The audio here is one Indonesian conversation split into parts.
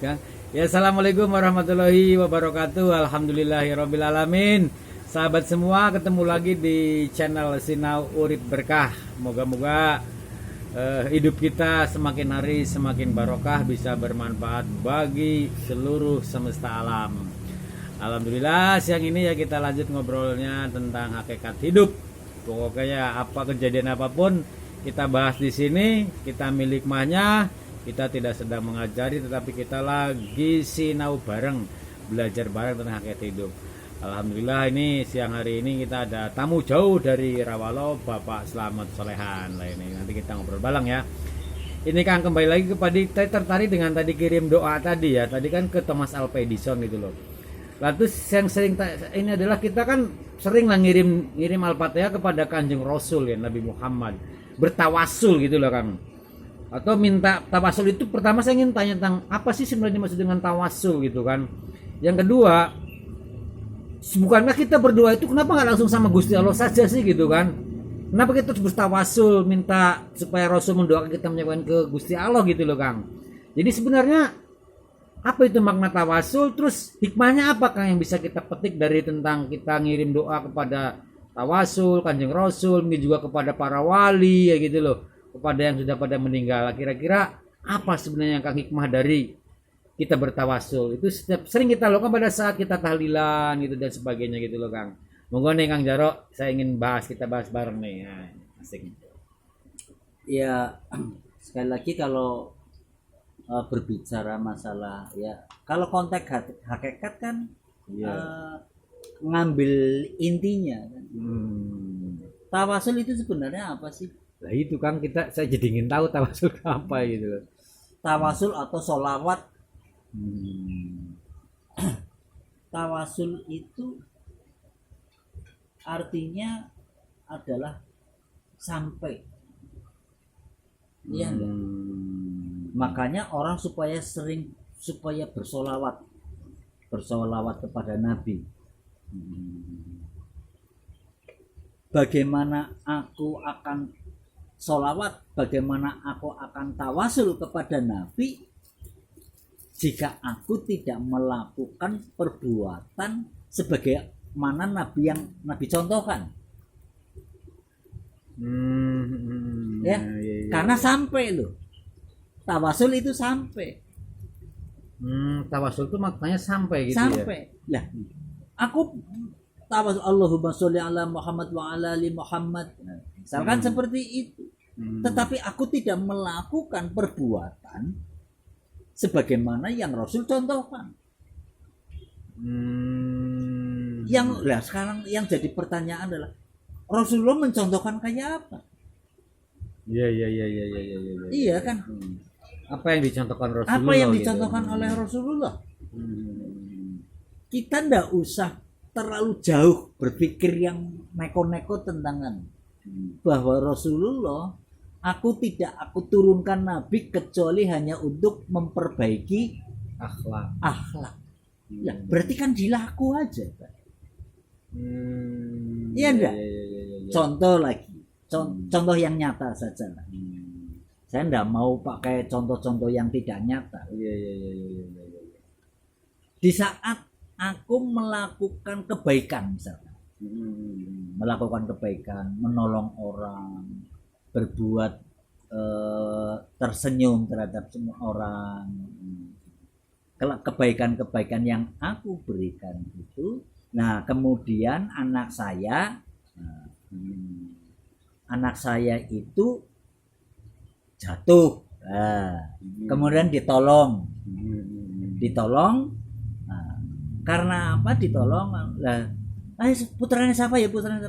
kan. Ya, assalamualaikum warahmatullahi wabarakatuh. Alhamdulillahirabbil alamin. Sahabat semua, ketemu lagi di channel Sinau Urip Berkah. Moga-moga hidup kita semakin hari semakin barokah, bisa bermanfaat bagi seluruh semesta alam. Alhamdulillah, siang ini ya kita lanjut ngobrolnya tentang hakikat hidup. Pokoknya apa kejadian apapun kita bahas di sini, kita ambil hikmahnya. Kita tidak sedang mengajari, tetapi kita lagi sinau bareng, belajar bareng tentang hakikat hidup. Alhamdulillah, ini siang hari ini kita ada tamu jauh dari Rawalo, Bapak Slamet Solehan lah ini. Nanti kita ngobrol bareng ya. Ini kan kembali lagi kepada saya tertarik dengan tadi kirim doa tadi ya. Tadi kan ke Thomas Alva Edison gitu loh. Lalu yang sering ini adalah kita kan sering lah ngirim Al-Fatihah kepada Kanjeng Rasul ya, Nabi Muhammad. Bertawasul gitu loh Kang. Atau minta tawasul itu, pertama saya ingin tanya tentang apa sih sebenarnya maksud dengan tawasul gitu kan. Yang kedua, bukankah kita berdoa itu kenapa nggak langsung sama Gusti Allah saja sih gitu kan? Kenapa kita harus bertawasul minta supaya Rasul mendoakan kita menyampaikan ke Gusti Allah gitu loh Kang. Jadi sebenarnya apa itu makna tawasul, terus hikmahnya apa Kang yang bisa kita petik dari tentang kita ngirim doa kepada tawasul, Kanjeng Rasul, mungkin juga kepada para wali ya gitu loh, kepada yang sudah pada meninggal. Kira-kira apa sebenarnya Kang hikmah dari kita bertawasul? Itu sering kita lakukan pada saat kita tahlilan gitu dan sebagainya gitu loh Kang. Monggo nih Kang Jaro, saya ingin kita bahas bareng nih. Nah, asik. Ya, sekali lagi kalau berbicara masalah ya, kalau konteks hakikat kan ngambil intinya kan. Tawasul itu sebenarnya apa sih? Lah itu Kang, saya jadi ingin tahu tawasul apa gitu loh. Tawasul atau sholawat. Tawasul itu artinya adalah sampai. Iya enggak? Makanya orang supaya bersolawat kepada Nabi. Bagaimana aku akan sholawat, bagaimana aku akan tawasul kepada Nabi jika aku tidak melakukan perbuatan sebagaimana Nabi yang Nabi contohkan. Ya, karena sampai loh. Tawasul itu sampai. Tawasul itu maknanya sampai gitu sampai. Ya. Lah, aku tawasul Allahumma sholli ala Muhammad wa ala ali Muhammad. Misalkan seperti itu. Tetapi aku tidak melakukan perbuatan sebagaimana yang Rasul contohkan. Yang sekarang yang jadi pertanyaan adalah Rasulullah mencontohkan kayak apa? Iya. Iya kan? Apa yang dicontohkan Rasulullah? Apa yang dicontohkan oleh Rasulullah? Kita ndak usah terlalu jauh berpikir yang neko-neko tentang bahwa Rasulullah aku turunkan Nabi kecuali hanya untuk memperbaiki akhlak. Ya, berarti kan dilaku aja, Pak. Iya enggak? Contoh lagi. Contoh yang nyata saja lah. Saya enggak mau pakai contoh-contoh yang tidak nyata. Di saat aku melakukan kebaikan misalnya. Melakukan kebaikan, menolong orang, berbuat tersenyum terhadap semua orang. Kebaikan-kebaikan yang aku berikan itu, nah kemudian anak saya itu jatuh, kemudian ditolong. Nah, karena apa ditolong? Lah, putranya siapa ya? Putranya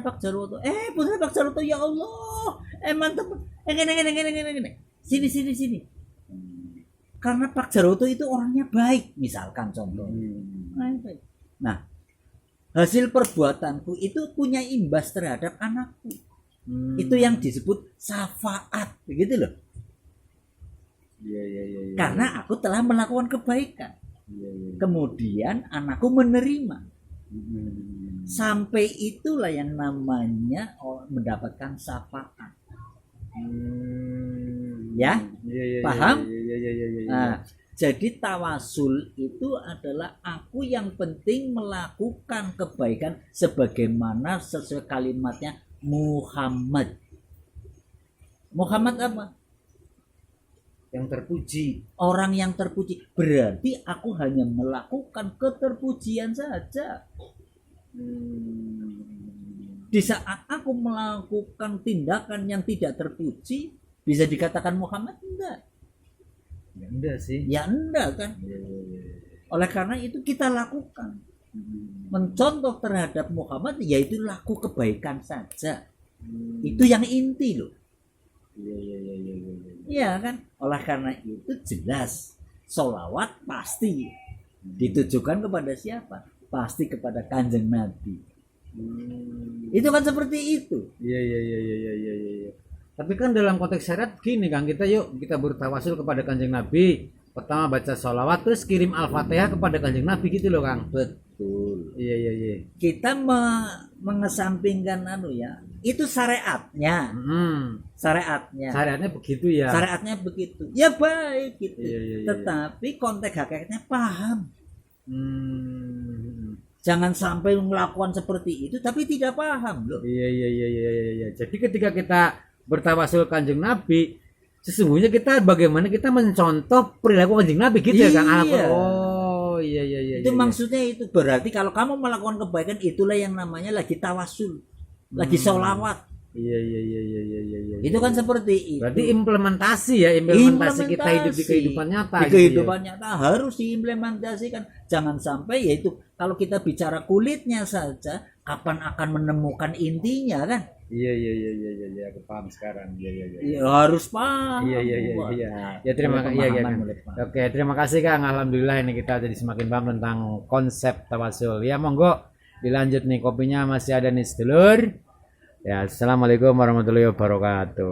Pak Jarwoto. Putranya Pak Jarwoto, ya Allah, mantap. Gini. Sini. Karena Pak Jarwoto itu orangnya baik, misalkan contoh. Nah, hasil perbuatanku itu punya imbas terhadap anakku. Itu yang disebut syafaat, begitu loh. Karena aku telah melakukan kebaikan. Kemudian anakku menerima. Sampai itulah yang namanya mendapatkan syafaat. Ya, paham? Nah, Jadi tawasul itu adalah aku yang penting melakukan kebaikan sebagaimana sesuai kalimatnya Muhammad. Muhammad apa? Yang terpuji. Orang yang terpuji. Berarti aku hanya melakukan keterpujian saja. Di saat aku melakukan tindakan yang tidak terpuji, bisa dikatakan Muhammad? Enggak. Ya enggak sih. Ya enggak kan. Oleh karena itu kita lakukan. Mencontoh terhadap Muhammad yaitu laku kebaikan saja. Itu yang inti loh. Iya kan. Oleh karena itu jelas sholawat pasti ditujukan kepada siapa? Pasti kepada Kanjeng Nabi. Itu kan seperti itu. Iya. Tapi kan dalam konteks syariat gini Kang, kita bertawasul kepada Kanjeng Nabi. Pertama baca sholawat, terus kirim Al-Fatihah kepada Kanjeng Nabi gitu loh Kang. Betul. Iya. Kita mengesampingkan itu syariatnya. Syariatnya begitu ya. Syariatnya begitu. Ya baik gitu. Iya. Tetapi konteks hakikatnya paham. Jangan sampai melakukan seperti itu tapi tidak paham loh. Iya. Jadi ketika kita bertawasul Kanjeng Nabi, sesungguhnya bagaimana kita mencontoh perilaku Kanjeng Nabi gitu ya Kang. Oh iya. Itu maksudnya itu berarti kalau kamu melakukan kebaikan itulah yang namanya lagi tawasul, lagi sholawat. Iya. Itu kan seperti itu. Berarti implementasi kita hidup di kehidupan nyata. Di kehidupan nyata harus diimplementasikan. Jangan sampai yaitu kalau kita bicara kulitnya saja, kapan akan menemukan intinya kan? Iya, aku paham sekarang. Iya. Harus paham. Iya. Ya terima kasih. Iya. Oke, terima kasih Kang. Alhamdulillah ini kita jadi semakin paham tentang konsep tawasul. Ya monggo dilanjut nih, kopinya masih ada nih sedulur. Ya, assalamualaikum warahmatullahi wabarakatuh.